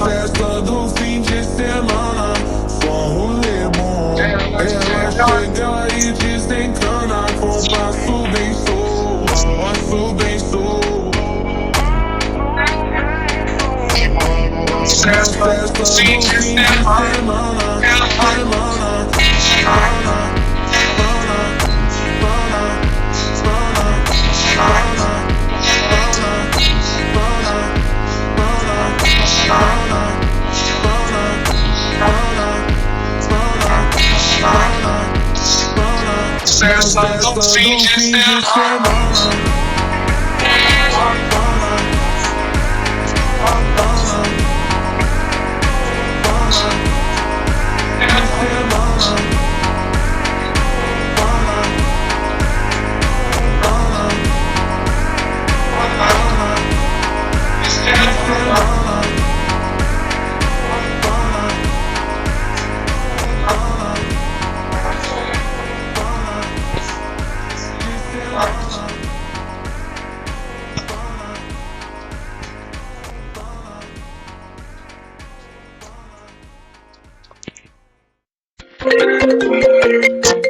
Festa do fim de semana, só rolê bom. Ela chega e desencana com passo bem solto, passo bem solto. Festa do fim de semana, festa do fim de semana. We'll be right back.